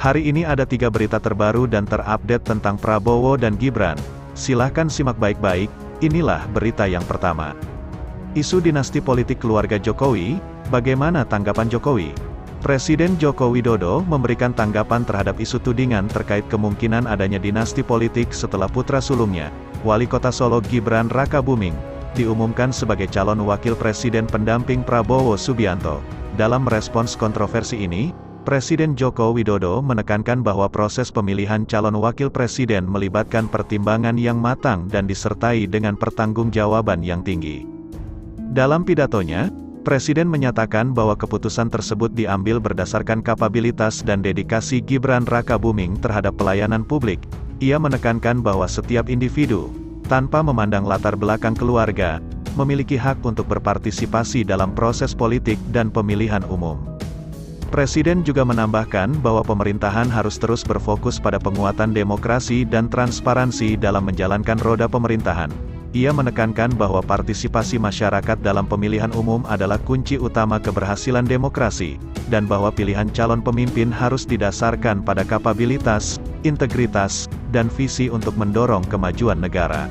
Hari ini ada 3 berita terbaru dan terupdate tentang Prabowo dan Gibran. Silahkan simak baik-baik, inilah berita yang pertama. Isu dinasti politik keluarga Jokowi, bagaimana tanggapan Jokowi? Presiden Joko Widodo memberikan tanggapan terhadap isu tudingan terkait kemungkinan adanya dinasti politik setelah putra sulungnya, Wali Kota Solo Gibran Rakabuming, diumumkan sebagai calon wakil presiden pendamping Prabowo Subianto. Dalam merespons kontroversi ini, Presiden Joko Widodo menekankan bahwa proses pemilihan calon wakil presiden melibatkan pertimbangan yang matang dan disertai dengan pertanggungjawaban yang tinggi. Dalam pidatonya, Presiden menyatakan bahwa keputusan tersebut diambil berdasarkan kapabilitas dan dedikasi Gibran Rakabuming terhadap pelayanan publik. Ia menekankan bahwa setiap individu, tanpa memandang latar belakang keluarga, memiliki hak untuk berpartisipasi dalam proses politik dan pemilihan umum. Presiden juga menambahkan bahwa pemerintahan harus terus berfokus pada penguatan demokrasi dan transparansi dalam menjalankan roda pemerintahan. Ia menekankan bahwa partisipasi masyarakat dalam pemilihan umum adalah kunci utama keberhasilan demokrasi, dan bahwa pilihan calon pemimpin harus didasarkan pada kapabilitas, integritas, dan visi untuk mendorong kemajuan negara.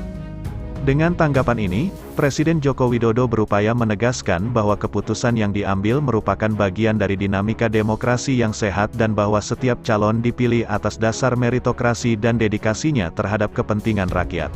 Dengan tanggapan ini, Presiden Joko Widodo berupaya menegaskan bahwa keputusan yang diambil merupakan bagian dari dinamika demokrasi yang sehat dan bahwa setiap calon dipilih atas dasar meritokrasi dan dedikasinya terhadap kepentingan rakyat.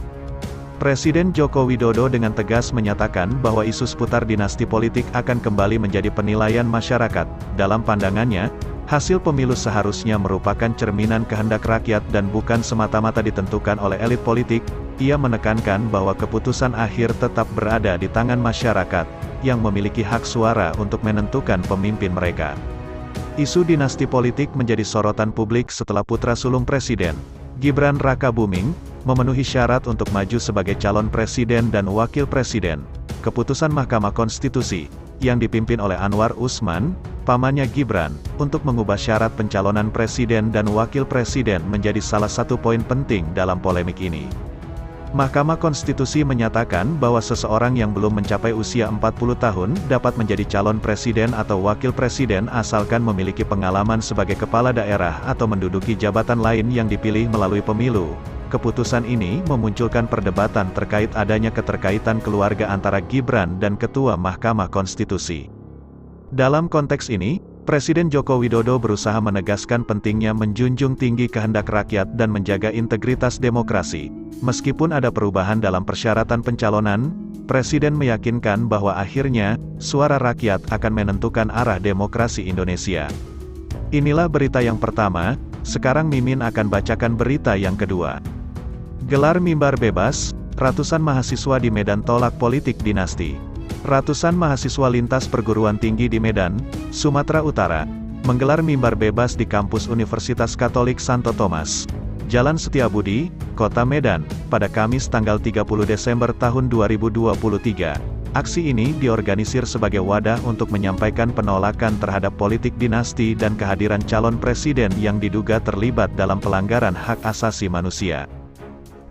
Presiden Joko Widodo dengan tegas menyatakan bahwa isu seputar dinasti politik akan kembali menjadi penilaian masyarakat. Dalam pandangannya, hasil pemilu seharusnya merupakan cerminan kehendak rakyat dan bukan semata-mata ditentukan oleh elit politik. Ia menekankan bahwa keputusan akhir tetap berada di tangan masyarakat, yang memiliki hak suara untuk menentukan pemimpin mereka. Isu dinasti politik menjadi sorotan publik setelah putra sulung Presiden, Gibran Rakabuming, memenuhi syarat untuk maju sebagai calon presiden dan wakil presiden. Keputusan Mahkamah Konstitusi, yang dipimpin oleh Anwar Usman, pamannya Gibran, untuk mengubah syarat pencalonan presiden dan wakil presiden menjadi salah satu poin penting dalam polemik ini. Mahkamah Konstitusi menyatakan bahwa seseorang yang belum mencapai usia 40 tahun dapat menjadi calon presiden atau wakil presiden asalkan memiliki pengalaman sebagai kepala daerah atau menduduki jabatan lain yang dipilih melalui pemilu. Keputusan ini memunculkan perdebatan terkait adanya keterkaitan keluarga antara Gibran dan Ketua Mahkamah Konstitusi. Dalam konteks ini, Presiden Joko Widodo berusaha menegaskan pentingnya menjunjung tinggi kehendak rakyat dan menjaga integritas demokrasi. Meskipun ada perubahan dalam persyaratan pencalonan, Presiden meyakinkan bahwa akhirnya, suara rakyat akan menentukan arah demokrasi Indonesia. Inilah berita yang pertama, sekarang Mimin akan bacakan berita yang kedua. Gelar mimbar bebas, ratusan mahasiswa di Medan tolak politik dinasti. Ratusan mahasiswa lintas perguruan tinggi di Medan, Sumatera Utara, menggelar mimbar bebas di kampus Universitas Katolik Santo Thomas, Jalan Setiabudi, Kota Medan, pada Kamis tanggal 30 Desember tahun 2023. Aksi ini diorganisir sebagai wadah untuk menyampaikan penolakan terhadap politik dinasti dan kehadiran calon presiden yang diduga terlibat dalam pelanggaran hak asasi manusia.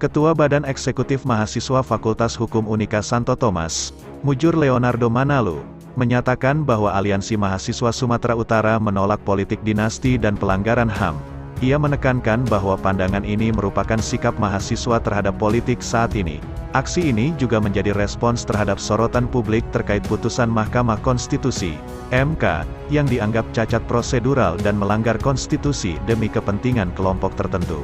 Ketua Badan Eksekutif Mahasiswa Fakultas Hukum Unika Santo Thomas, Mujur Leonardo Manalu, menyatakan bahwa Aliansi Mahasiswa Sumatera Utara menolak politik dinasti dan pelanggaran HAM. Ia menekankan bahwa pandangan ini merupakan sikap mahasiswa terhadap politik saat ini. Aksi ini juga menjadi respons terhadap sorotan publik terkait putusan Mahkamah Konstitusi, MK, yang dianggap cacat prosedural dan melanggar konstitusi demi kepentingan kelompok tertentu.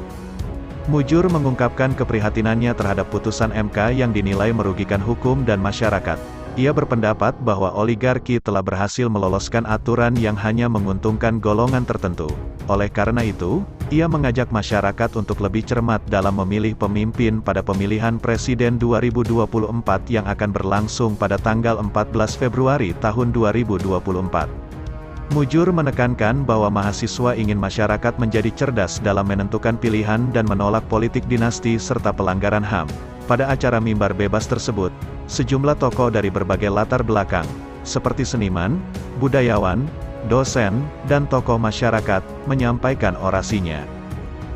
Mujur mengungkapkan keprihatinannya terhadap putusan MK yang dinilai merugikan hukum dan masyarakat. Ia berpendapat bahwa oligarki telah berhasil meloloskan aturan yang hanya menguntungkan golongan tertentu. Oleh karena itu, ia mengajak masyarakat untuk lebih cermat dalam memilih pemimpin pada pemilihan presiden 2024 yang akan berlangsung pada tanggal 14 Februari tahun 2024. Mujur menekankan bahwa mahasiswa ingin masyarakat menjadi cerdas dalam menentukan pilihan dan menolak politik dinasti serta pelanggaran HAM. Pada acara mimbar bebas tersebut, sejumlah tokoh dari berbagai latar belakang, seperti seniman, budayawan, dosen, dan tokoh masyarakat, menyampaikan orasinya.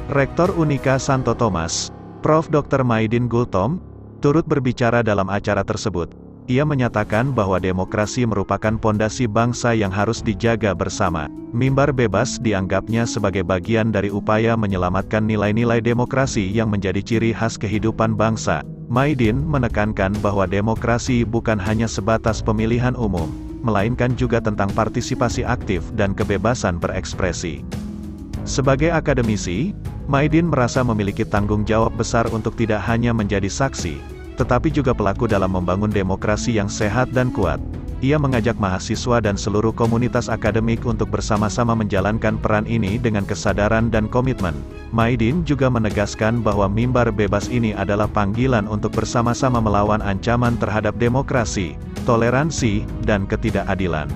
Rektor Unika Santo Thomas, Prof. Dr. Maidin Gultom, turut berbicara dalam acara tersebut. Ia menyatakan bahwa demokrasi merupakan pondasi bangsa yang harus dijaga bersama. Mimbar bebas dianggapnya sebagai bagian dari upaya menyelamatkan nilai-nilai demokrasi yang menjadi ciri khas kehidupan bangsa. Maidin menekankan bahwa demokrasi bukan hanya sebatas pemilihan umum, melainkan juga tentang partisipasi aktif dan kebebasan berekspresi. Sebagai akademisi, Maidin merasa memiliki tanggung jawab besar untuk tidak hanya menjadi saksi, tetapi juga pelaku dalam membangun demokrasi yang sehat dan kuat. Ia mengajak mahasiswa dan seluruh komunitas akademik untuk bersama-sama menjalankan peran ini dengan kesadaran dan komitmen. Maidin juga menegaskan bahwa mimbar bebas ini adalah panggilan untuk bersama-sama melawan ancaman terhadap demokrasi, toleransi, dan ketidakadilan.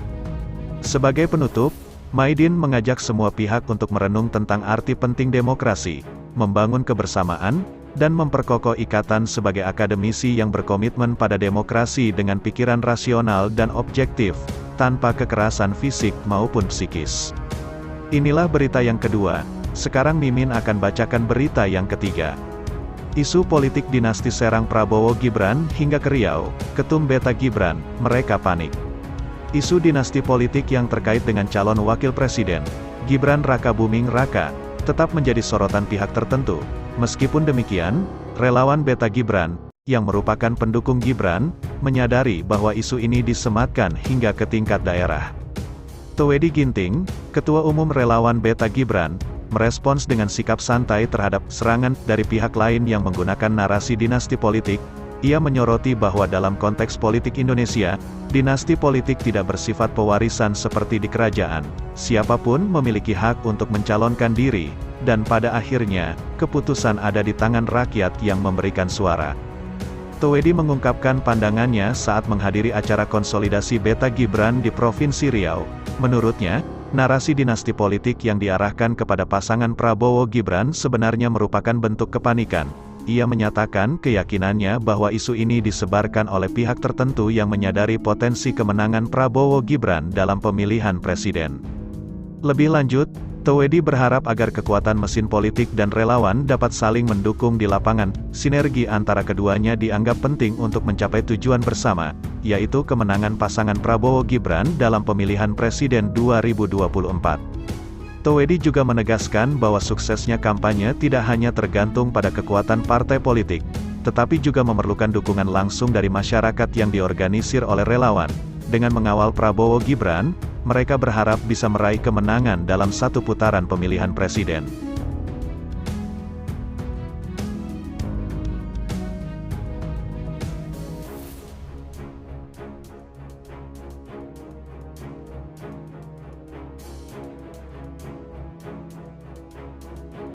Sebagai penutup, Maidin mengajak semua pihak untuk merenung tentang arti penting demokrasi, membangun kebersamaan, dan memperkokoh ikatan sebagai akademisi yang berkomitmen pada demokrasi dengan pikiran rasional dan objektif, tanpa kekerasan fisik maupun psikis. Inilah berita yang kedua, sekarang Mimin akan bacakan berita yang ketiga. Isu politik dinasti Serang Prabowo Gibran hingga ke Riau, Ketum Beta Gibran, mereka panik. Isu dinasti politik yang terkait dengan calon wakil presiden, Gibran Raka Buming Raka, tetap menjadi sorotan pihak tertentu. Meskipun demikian, relawan Beta Gibran, yang merupakan pendukung Gibran, menyadari bahwa isu ini disematkan hingga ke tingkat daerah. Tuwedi Ginting, Ketua Umum Relawan Beta Gibran, merespons dengan sikap santai terhadap serangan dari pihak lain yang menggunakan narasi dinasti politik. Ia menyoroti bahwa dalam konteks politik Indonesia, dinasti politik tidak bersifat pewarisan seperti di kerajaan. Siapapun memiliki hak untuk mencalonkan diri, dan pada akhirnya, keputusan ada di tangan rakyat yang memberikan suara. Tuwedi mengungkapkan pandangannya saat menghadiri acara konsolidasi Beta Gibran di Provinsi Riau. Menurutnya, narasi dinasti politik yang diarahkan kepada pasangan Prabowo Gibran sebenarnya merupakan bentuk kepanikan. Ia menyatakan keyakinannya bahwa isu ini disebarkan oleh pihak tertentu yang menyadari potensi kemenangan Prabowo Gibran dalam pemilihan presiden. Lebih lanjut, Tuwedi berharap agar kekuatan mesin politik dan relawan dapat saling mendukung di lapangan. Sinergi antara keduanya dianggap penting untuk mencapai tujuan bersama, yaitu kemenangan pasangan Prabowo Gibran dalam pemilihan presiden 2024. Tuwedi juga menegaskan bahwa suksesnya kampanye tidak hanya tergantung pada kekuatan partai politik, tetapi juga memerlukan dukungan langsung dari masyarakat yang diorganisir oleh relawan. Dengan mengawal Prabowo Gibran, mereka berharap bisa meraih kemenangan dalam satu putaran pemilihan presiden.